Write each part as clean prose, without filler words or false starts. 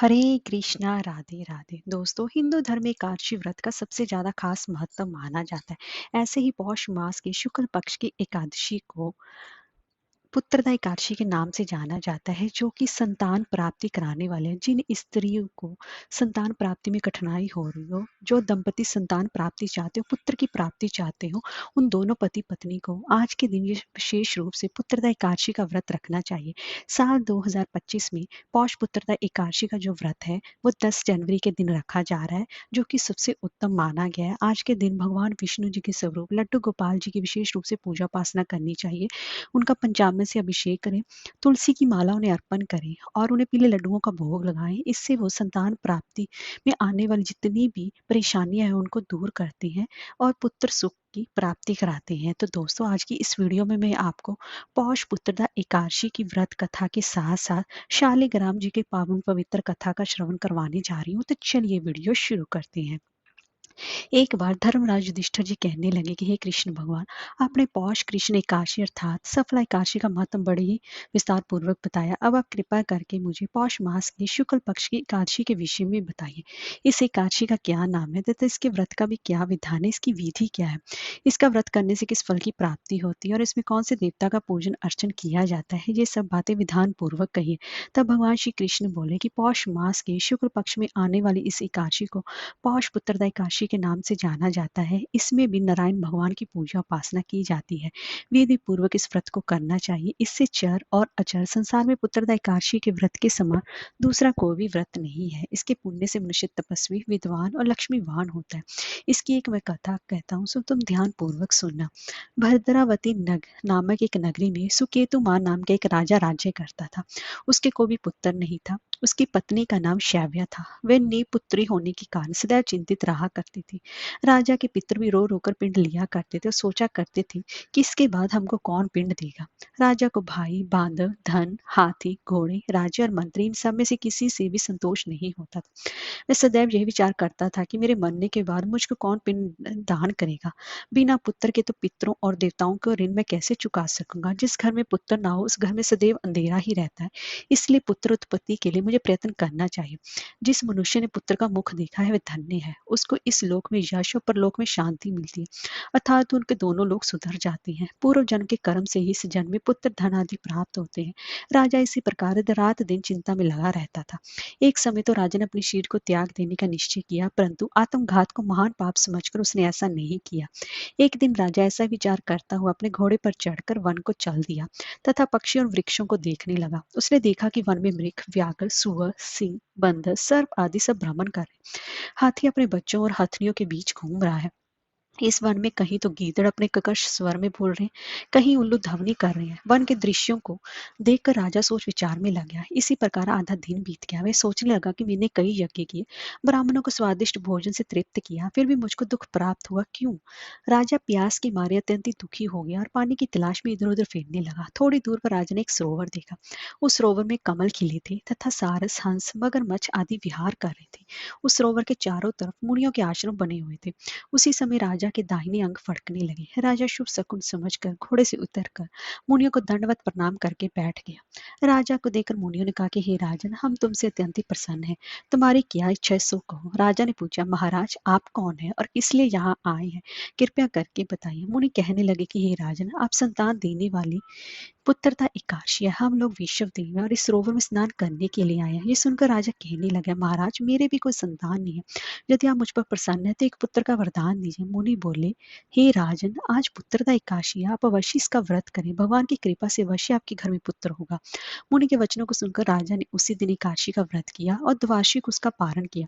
हरे कृष्णा राधे राधे। दोस्तों, हिंदू धर्म में एकादशी व्रत का सबसे ज्यादा खास महत्व माना जाता है। ऐसे ही पौष मास की शुक्ल पक्ष की एकादशी को पुत्रदा एकादशी के नाम से जाना जाता है, जो कि संतान प्राप्ति कराने वाले हैं। जिन स्त्रियों को संतान प्राप्ति में कठिनाई हो रही हो, जो दंपति संतान प्राप्ति चाहते हो, पुत्र की प्राप्ति चाहते हो, उन दोनों पति पत्नी को आज के दिन ये विशेष रूप से पुत्रदा एकादशी का व्रत रखना चाहिए। साल 2025 में पौष पुत्रदा एकादशी का जो व्रत है वो 10 जनवरी के दिन रखा जा रहा है, जो कि सबसे उत्तम माना गया है। आज के दिन भगवान विष्णु जी के स्वरूप लड्डू गोपाल जी की विशेष रूप से पूजा उपासना करनी चाहिए। उनका पंचामृत से अभिषेक करें, तुलसी की माला उन्हें अर्पण करें और उन्हें पीले लड्डुओं का भोग लगाएं। इससे वो संतान प्राप्ति में आने वाली जितनी भी परेशानियां हैं उनको दूर करते हैं और पुत्र सुख की प्राप्ति कराते हैं। तो दोस्तों, आज की इस वीडियो में मैं आपको पौष पुत्रदा एकादशी की व्रत कथा के साथ साथ शालिग्राम जी के पावन पवित्र कथा का श्रवण करवाने जा रही हूँ। तो चलिए वीडियो शुरू करते हैं। एक बार धर्मराज युधिष्ठिर जी कहने लगे कि हे कृष्ण भगवान, आपने पौष कृष्ण एकादशी अर्थात सफला एकादशी का महत्व बड़े ही विस्तार पूर्वक बताया। अब आप कृपा करके मुझे पौष मास की शुक्ल पक्ष की एकादशी के विषय में बताइए। इस एकादशी का क्या नाम है तथा इसके व्रत का भी क्या विधान है, इसकी विधि क्या है, इसका व्रत करने से किस फल की प्राप्ति होती है और इसमें कौन से देवता का पूजन अर्चन किया जाता है, ये सब बातें विधान पूर्वक कहिए। तब भगवान श्री कृष्ण बोले कि पौष मास के शुक्ल पक्ष में आने वाली इस एकादशी को पौष पुत्रदा एकादशी के नाम से जाना जाता है। इसमें भी नारायण भगवान की पूजा उपासना की जाती है। विधि पूर्वक इस व्रत को करना चाहिए। इससे चर और अचर संसार में पुत्रदा एकादशी के व्रत के समान दूसरा कोई भी व्रत नहीं है। इसके पुण्य से मनुष्य तपस्वी, विद्वान और लक्ष्मीवान होता है। इसकी एक मैं कथा कहता हूँ, सो तुम ध्यान पूर्वक सुनना। भद्रावती नामक एक नगरी में सुकेतु मान नाम के एक राजा राज्य करता था। उसके कोई भी पुत्र नहीं था। उसकी पत्नी का नाम शैव्या था। वह निपुत्री होने के कारण सदैव चिंतित रहा करती थी। राजा के पितर भी रो रोकर पिंड लिया करते थे और सोचा करते थे कि इसके बाद हमको कौन पिंड देगा। राजा को भाई, बांधव, धन, हाथी, घोड़े, राज्य और मंत्री, इन सब में से किसी से भी संतोष नहीं होता था। वह सदैव यही विचार करता था कि मेरे मरने के बाद मुझको कौन पिंड दान करेगा। बिना पुत्र के तो पितरों और देवताओं को ऋण मैं कैसे चुका सकूंगा। जिस घर में पुत्र ना हो उस घर में सदैव अंधेरा ही रहता है। इसलिए पुत्र उत्पत्ति के लिए मुझे प्रयत्न करना चाहिए। जिस मनुष्य ने पुत्र का मुख देखा है वह धन्य है। उसको इस लोक में यश और परलोक में शांति मिलती है, अर्थात उनके दोनों लोग सुधर जाते हैं। पूर्व जन्म के कर्म से ही इस जन्म में पुत्र धन आदि प्राप्त होते हैं। राजा इसी प्रकार रात दिन चिंता में लगा रहता था। एक समय तो राजा ने अपनी शरीर को त्याग देने का निश्चय किया, परंतु आत्मघात को महान पाप समझकर उसने ऐसा नहीं किया। एक दिन राजा ऐसा विचार करता हुआ अपने घोड़े पर चढ़कर वन को चल दिया तथा पक्षियों और वृक्षों को देखने लगा। उसने देखा कि वन में मृग, व्याघ्र, सुअर, सिंह, बंदर, सर्प आदि सब भ्रमण कर रहे। हाथी अपने बच्चों और हथनियों के बीच घूम रहा है। इस वन में कहीं तो गीदड़ अपने कर्कश स्वर में बोल रहे हैं, कहीं उल्लू ध्वनि कर रहे हैं। वन के दृश्यों को देखकर राजा सोच विचार में लग गया। इसी प्रकार आधा दिन बीत गया। वह सोचने लगा कि मैंने कई यज्ञ किए, ब्राह्मणों को स्वादिष्ट भोजन से तृप्त किया, फिर भी मुझको दुख प्राप्त हुआ, क्यों? राजा प्यास के मारे अत्यंत ही दुखी हो गया और पानी की तलाश में इधर उधर फिरने लगा। थोड़ी दूर पर राजा ने एक सरोवर देखा। उस सरोवर में कमल खिले थे तथा सारस, हंस, मगरमच्छ आदि विहार कर रहे थे। उस सरोवर के चारों तरफ मुनियों के आश्रम बने हुए थे। उसी समय राजा के दाहिने अंग फड़कने लगे। राजा शुभ शकुन समझकर घोड़े से उतरकर मुनियों को दंडवत प्रणाम करके बैठ गया। राजा को देखकर मुनियों ने कहा कि हे राजन, हम तुमसे अत्यंत ही प्रसन्न हैं। तुम्हारी क्या इच्छा है सो कहो। राजा ने पूछा, महाराज आप कौन है और किस लिए यहाँ आए हैं, कृपया करके बताइए। मुनि कहने लगे कि हे राजन, आप संतान देने वाली पुत्रदा एकादशी है। हम लोग विश्व देव हैं और इस सरोवर में स्नान करने के लिए आए हैं। ये सुनकर राजा कहने लगा, महाराज मेरे भी कोई संतान नहीं है। यदि आप मुझ पर प्रसन्न है तो एक पुत्र का वरदान दीजिए। मुनि बोले, हे राजन, आज पुत्रदा एकादशी है, आप अवश्य इसका व्रत करें। भगवान की कृपा से अवश्य आपके घर में पुत्र होगा। मुनि के वचनों को सुनकर राजा ने उसी दिन एकादशी का व्रत किया और द्वादशी उसका पारण किया।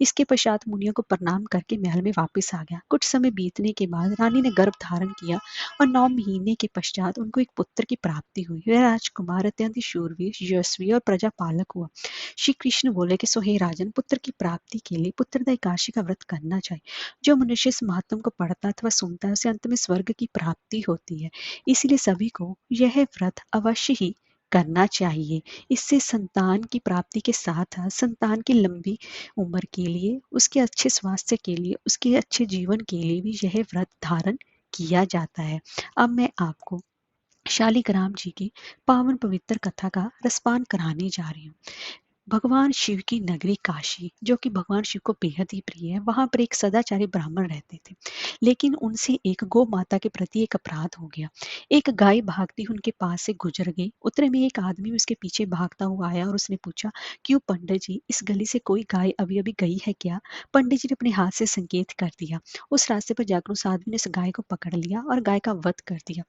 इसके पश्चात मुनियों को प्रणाम करके महल में वापस आ गया। कुछ समय बीतने के बाद रानी ने गर्भ धारण किया और 9 महीने के पश्चात उनको एक पुत्र की प्राप्ति हुई। वह राजकुमार अत्यंत ही शूरवीर, यशस्वी और प्रजापालक हुआ। श्री कृष्ण बोले कि सोहे राजन, पुत्र की प्राप्ति के लिए पुत्रदा एकादशी का व्रत करना चाहिए। जो मनुष्य इस महात्म को पढ़ता अथवा सुनता है उसे अंत में स्वर्ग की प्राप्ति होती है। इसलिए सभी को यह व्रत अवश्य ही करना चाहिए। इससे संतान की प्राप्ति के साथ संतान की लंबी उम्र के लिए, उसके अच्छे स्वास्थ्य के लिए, उसके अच्छे जीवन के लिए भी यह व्रत धारण किया जाता है। अब मैं आपको शालिग्राम जी की पावन पवित्र कथा का रसपान कराने जा रही हूँ। भगवान शिव की नगरी काशी, जो कि भगवान शिव को बेहद ही प्रिय है, वहां पर एक सदाचारी ब्राह्मण रहते थे। लेकिन उनसे एक गौ माता के प्रति एक अपराध हो गया। एक गाय भागती हुई उनके पास से गुजर गई। उतने में एक आदमी उसके पीछे भागता हुआ आया और उसने पूछा, क्यों पंडित जी, इस गली से कोई गाय अभी अभी गई है क्या? पंडित जी ने अपने हाथ से संकेत कर दिया। उस रास्ते पर जाकर उस आदमी ने उस गाय को पकड़ लिया और गाय का वध कर दिया।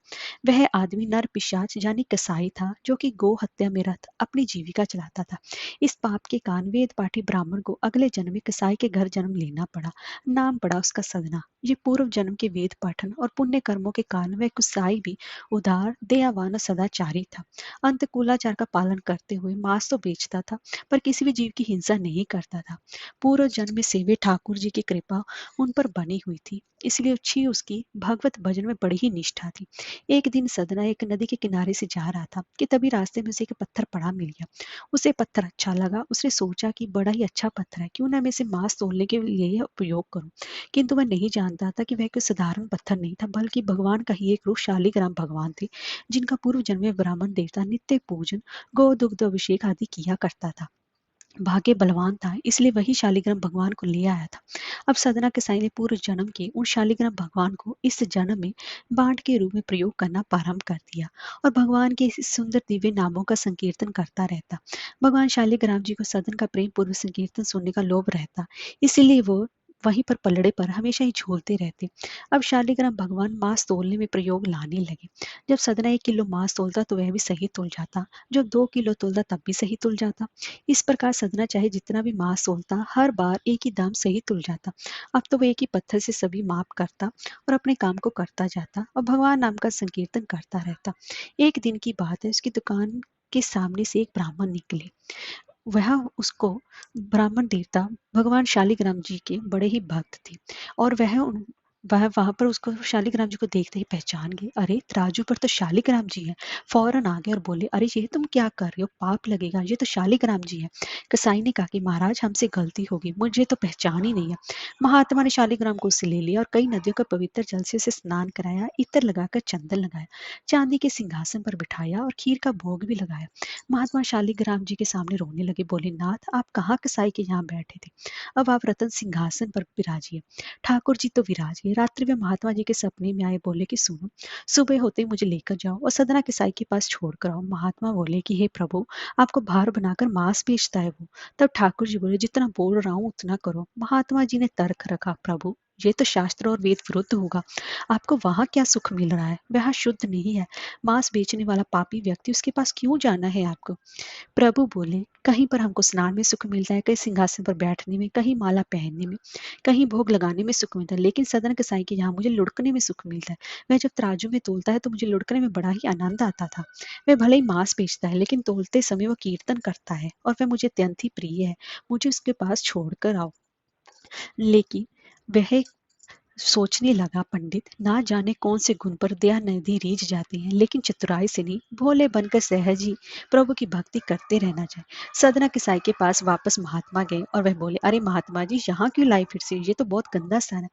वह आदमी नर पिशाच यानी कसाई था, जो कि गौ हत्या में रत अपनी जीविका चलाता था। इस पाप के कारण वेद पाठी ब्राह्मण को अगले जन्म में कसाई के घर जन्म लेना पड़ा। नाम पड़ा उसका सदना। ये पूर्व जन्म के वेद पाठन और पुण्य कर्मों के कारण वह कसाई भी उदार, दयावान और सदाचारी था। अंतकूलाचार का पालन करते हुए मांस तो बेचता था, पर किसी भी जीव की हिंसा नहीं करता था। पूर्व जन्म में सेवे ठाकुर जी की कृपा उन पर बनी हुई थी, इसलिए अच्छी उसकी भगवत भजन में बड़ी ही निष्ठा थी। एक दिन सदना एक नदी के किनारे से जा रहा था कि तभी रास्ते में उसे एक पत्थर पड़ा मिल गया। उसे पत्थर अच्छा लगा। उसने सोचा कि बड़ा ही अच्छा पत्थर है, क्यों ना मैं इसे मांस तोलने के लिए यह उपयोग करूं। किंतु वह नहीं जानता था कि वह कोई साधारण पत्थर नहीं था, बल्कि भगवान का ही एक रूप शालिग्राम भगवान थे, जिनका पूर्व जन्म में ब्राह्मण देवता नित्य पूजन, गौ दुग्ध अभिषेक आदि किया करता था। भाग्य बलवान था, इसलिए वही शालिग्राम भगवान को ले आया था। अब सदना के साई ने पूर्व जन्म के उन शालिग्राम भगवान को इस जन्म में बाण के रूप में प्रयोग करना प्रारंभ कर दिया और भगवान के इस सुंदर दिव्य नामों का संकीर्तन करता रहता। भगवान शालिग्राम जी को सदन का प्रेम पूर्व संकीर्तन सुनने का लोभ रहता, इसीलिए वो वहीं पर पलड़े पर हमेशा ही झूलते रहते। अब शालिग्राम भगवान मांस तोलने में प्रयोग लाने लगे। जब सदना 1 किलो मांस तोलता तो वह भी सही तुल जाता, जब 2 किलो तोलता तब भी सही तुल जाता। इस प्रकार सदना चाहे जितना भी मांस तोलता, हर बार एक ही दाम सही तुल जाता। अब तो वह एक ही पत्थर से सभी माप करता और अपने काम को करता जाता और भगवान नाम का संकीर्तन करता रहता। एक दिन की बात है, उसकी दुकान के सामने से एक ब्राह्मण निकले। वह उसको ब्राह्मण देवता भगवान शालिग्राम जी के बड़े ही भक्त थे और वह वहां पर उसको शालिग्राम जी को देखते ही पहचान गए। अरे, तराजू पर तो शालिग्राम जी है। फौरन आ गए और बोले, अरे ये तुम क्या कर रहे हो, पाप लगेगा, ये तो शालिग्राम जी है। कसाई ने कहा कि महाराज, हमसे गलती होगी, मुझे तो पहचान ही नहीं है। महात्मा ने शालिग्राम को उससे ले लिया और कई नदियों के पवित्र जल से उसे स्नान कराया, इत्र लगाकर चंदन लगाया, चांदी के सिंहासन पर बिठाया और खीर का भोग भी लगाया। महात्मा शालिग्राम जी के सामने रोने लगे, बोले, नाथ, आप कहाँ कसाई के यहाँ बैठे थे, अब आप रतन सिंहासन पर विराजिए। ठाकुर जी तो विराज गए। रात्रि में महात्मा जी के सपने में आए, बोले कि सुनो, सुबह होते ही मुझे लेकर जाओ और सदना किसाई के पास छोड़ कर आओ। महात्मा बोले कि हे प्रभु, आपको भार बनाकर मांस बेचता है वो। तब ठाकुर जी बोले, जितना बोल रहा हूँ उतना करो। महात्मा जी ने तर्क रखा, प्रभु, ये तो शास्त्र और वेद विरुद्ध होगा। आपको वहां क्या सुख मिल रहा है, वह शुद्ध नहीं है। मांस बेचने वाला पापी व्यक्ति, उसके पास क्यों जाना है आपको? प्रभु बोले, कहीं पर हमको स्नान में सुख मिलता है, कहीं सिंहासन पर बैठने में, कहीं माला पहनने में, कहीं भोग लगाने में सुख मिलता है, लेकिन सदन कसाई के यहाँ मुझे लुढ़कने में सुख मिलता है। वह जब तराजू में तोलता है तो मुझे लुढ़कने में बड़ा ही आनंद आता था। वह भले ही मांस बेचता है, लेकिन तोलते समय वो कीर्तन करता है और वह मुझे अत्यंत ही प्रिय है। मुझे उसके पास छोड़कर आओ। लेकिन वह सोचने लगा, पंडित, ना जाने कौन से गुण पर दया नदी रीझ जाती है, लेकिन चतुराई से नहीं, भोले बनकर सहज ही प्रभु की भक्ति करते रहना चाहिए। सदना किसाई के पास वापस महात्मा गए और वह बोले, अरे महात्मा जी, यहाँ क्यों लाई फिर से, ये तो बहुत गंदा स्थान है।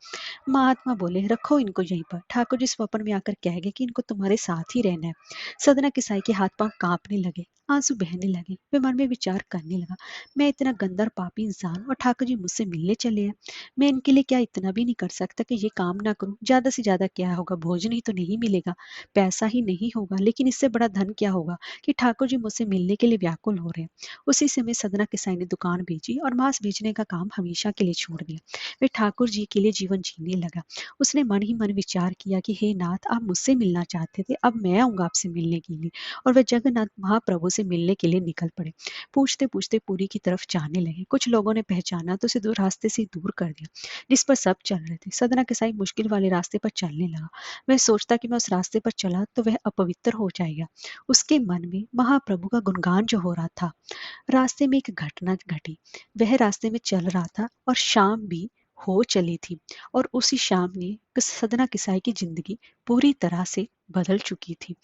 महात्मा बोले, रखो इनको यहीं पर। ठाकुर जी स्वप्न में आकर कह गए कि इनको तुम्हारे साथ ही रहना है। सदना किसाई के हाथ पांव कांपने लगे, आंसू बहने लगे। वे मन में विचार करने लगा, मैं इतना गंदा और पापी इंसान और ठाकुर जी मुझसे मिलने चले हैं। मैं इनके लिए क्या इतना भी नहीं कर सकता कि ये काम ना करूं? ज्यादा से ज्यादा क्या होगा, भोजन ही तो नहीं मिलेगा, पैसा ही नहीं होगा, लेकिन इससे बड़ा धन क्या होगा कि ठाकुर जी मुझसे मिलने के लिए व्याकुल हो रहे हैं। उसी समय सदना किसाई ने दुकान बेची और मांस बेचने का काम हमेशा के लिए छोड़ दिया। वे ठाकुर जी के लिए जीवन जीने लगा। उसने मन ही मन विचार किया कि हे नाथ, आप मुझसे मिलना चाहते थे, अब मैं आऊंगा आपसे मिलने के लिए। और वह जगन्नाथ महाप्रभु से मिलने के लिए निकल पड़े। पूछते पूछते पुरी की तरफ जाने लगे। कुछ लोगों ने पहचाना तो उसे दूर रास्ते से दूर कर दिया जिस पर सब चल रहे थे। सदना किसाई मुश्किल वाले रास्ते पर चलने लगा। वह सोचता कि मैं उस रास्ते पर चला तो वह अपवित्र हो जाएगा। उसके मन में महाप्रभु का गुणगान जो हो रहा था। रास्ते में एक घटना घटी। वह रास्ते में चल रहा था और शाम भी हो चली थी और उसी शाम ने सदना किसाई की जिंदगी पूरी तरह से बदल चुकी थी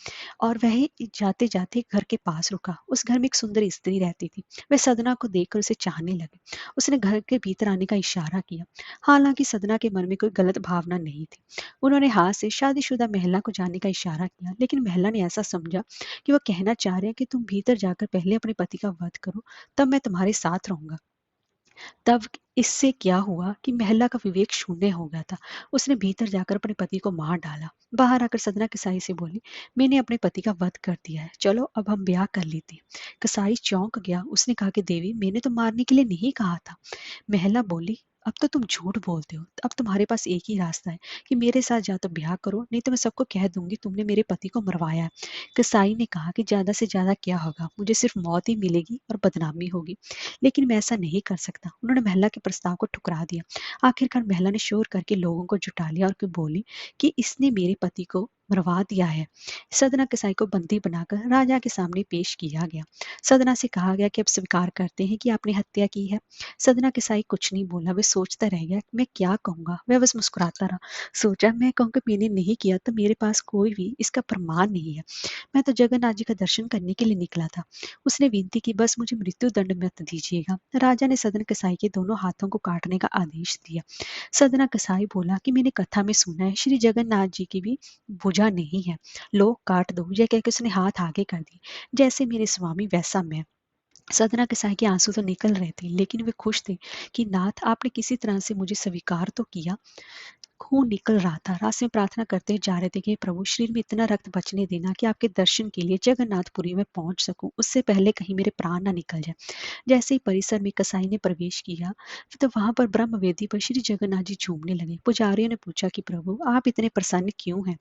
और वह जाते-जाते घर के पास रुका। उस घर में एक सुंदर स्त्री रहती थी। वह सदना को देखकर उसे चाहने लगी। उसने घर के भीतर आने का इशारा किया। हालांकि सदना के मन में कोई गलत भावना नहीं थी। उन्होंने हाथ से शादीशुदा महिला को जाने का इशारा किया, लेकिन महिला ने ऐसा समझा कि वह कहना चाह रहे हैं कि तुम भीतर जाकर पहले अपने पति का वध करो, तब मैं तुम्हारे साथ रहूंगा। तब इससे क्या हुआ कि महिला का विवेक शून्य हो गया था। उसने भीतर जाकर अपने पति को मार डाला। बाहर आकर सदना कसाई से बोली, मैंने अपने पति का वध कर दिया है, चलो अब हम ब्याह कर लेते हैं। कसाई चौंक गया। उसने कहा कि देवी, मैंने तो मारने के लिए नहीं कहा था। महिला बोली, अब तो तुम झूठ बोलते हो। अब तुम्हारे पास एक ही रास्ता है कि मेरे साथ या तो ब्याह करो, नहीं तो मैं सबको कह दूंगी तुमने मेरे पति को मरवाया है। कसाई ने कहा कि ज्यादा से ज्यादा क्या होगा, मुझे सिर्फ मौत ही मिलेगी और बदनामी होगी, लेकिन मैं ऐसा नहीं कर सकता। उन्होंने महिला के प्रस्ताव को ठुकरा दिया। आखिरकार महिला ने शोर करके लोगों को जुटा लिया और बोली कि इसने मेरे पति को मरवा दिया है। सदना कसाई को बंदी बनाकर राजा के सामने पेश किया गया। सदना से कहा गया कि अब स्वीकार करते हैं कि आपने हत्या की है। सदना कसाई कुछ नहीं बोला। वह सोचता रह गया, मैं क्या कहूंगा। वह बस मुस्कुराता रहा। सोचा, मैं कहूँ कि मैंने नहीं किया तो मेरे पास कोई भी इसका प्रमाण नहीं है। मैं तो जगन्नाथ जी का दर्शन करने के लिए निकला था। उसने विनती की, बस मुझे मृत्यु दंड मत दीजिएगा। राजा ने सदन कसाई के दोनों हाथों को काटने का आदेश दिया। सदना कसाई बोला कि मैंने कथा में सुना है श्री जगन्नाथ जी की भी भुजा नहीं है, लो काट दो। यह कहकर उसने हाथ आगे कर दिए। जैसे मेरे स्वामी वैसा मैं। सदना कसाई के आंसू तो निकल रहे थे, लेकिन वे खुश थे कि नाथ आपने किसी तरह से मुझे स्वीकार तो किया। खून निकल रहा था। रास्ते में प्रार्थना करते जा रहे थे कि प्रभु, शरीर में इतना रक्त बचने देना कि आपके दर्शन के लिए जगन्नाथपुरी में पहुंच सकूं, उससे पहले कहीं मेरे प्राण ना निकल जाए। जैसे ही परिसर में कसाई ने प्रवेश किया, तो वहां पर ब्रह्म वेदी पर श्री जगन्नाथ जी झूमने लगे। पुजारियों ने पूछा कि प्रभु, आप इतने प्रसन्न क्यों हैं।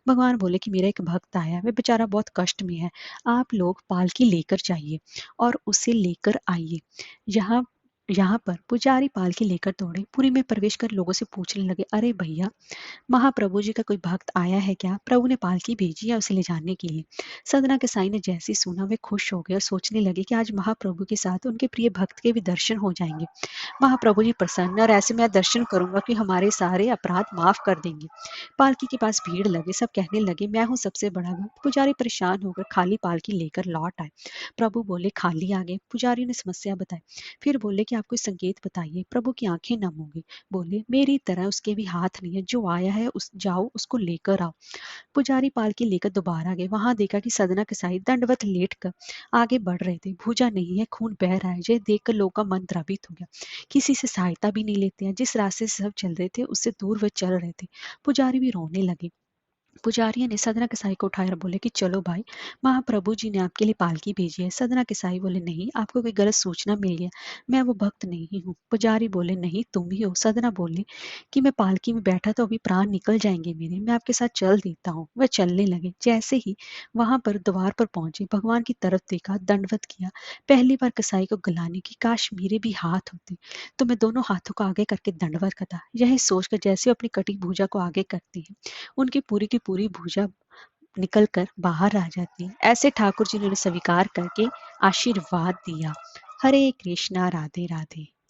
भगवान बोले कि मेरा एक भक्त आया, वह बेचारा बहुत कष्ट में है, आप लोग पालकी लेकर जाइए और उसे लेकर आइए। यहाँ यहाँ पर पुजारी पालकी लेकर दौड़े। पुरी में प्रवेश कर लोगों से पूछने लगे, अरे भैया, महाप्रभु जी का कोई भक्त आया है क्या। प्रभु ने पालकी भेजी है उसे ले जाने के लिए। सदना के साई ने जैसे ही सुना, वे खुश हो गए और सोचने लगे कि आज महाप्रभु के साथ उनके प्रिय भक्त के भी दर्शन हो जाएंगे। महाप्रभु जी प्रसन्न, और ऐसे मैं दर्शन करूंगा कि हमारे सारे अपराध माफ कर देंगे। पालकी के पास भीड़ लगे। सब कहने लगे, मैं हूँ सबसे बड़ा भक्त। पुजारी परेशान होकर खाली पालकी लेकर लौट आए। प्रभु बोले, खाली आ गए। पुजारी ने समस्या बताई। फिर बोले कि आप कोई संकेत बताइए। प्रभु की आंखें नम हो गई। बोले, मेरी तरह उसके भी हाथ नहीं है, जो आया है उस जाओ उसको लेकर आओ। पुजारी पालकी लेकर दोबारा गए। वहां देखा कि सदना कसाई दंडवत लेट कर आगे बढ़ रहे थे। भूजा नहीं है, खून बह रहा है। यह देखकर लोगों का मन द्रवित हो गया। किसी से सहायता भी नहीं लेते हैं। जिस रास्ते से सब चल रहे थे उससे दूर वे चल रहे थे। पुजारी भी रोने लगे। पुजारी ने सदना कसाई को उठाया और बोले कि चलो भाई, महाप्रभु जी ने आपके लिए पालकी भेजी है। सदना कसाई बोले, नहीं, आपको कोई गलत सूचना मिल गया, मैं वो भक्त नहीं हूँ। पुजारी बोले, नहीं, तुम ही हो। सदना बोले कि मैं पालकी में बैठा तो अभी प्राण निकल जाएंगे मेरे, मैं आपके साथ चल देता हूँ। वह चलने लगे। जैसे ही वहां पर द्वार पर पहुंचे, भगवान की तरफ देखा, दंडवत किया। पहली बार कसाई को गलाने की, काश मेरे भी हाथ होते तो मैं दोनों हाथों को आगे करके दंडवत करता। यह सोचकर जैसे वो अपनी कटी भुजा को आगे करती है, उनकी पूरी की पूरी भुजा निकल कर बाहर आ जाती है। ऐसे ठाकुर जी ने उन्हें स्वीकार करके आशीर्वाद दिया। हरे कृष्णा, राधे राधे।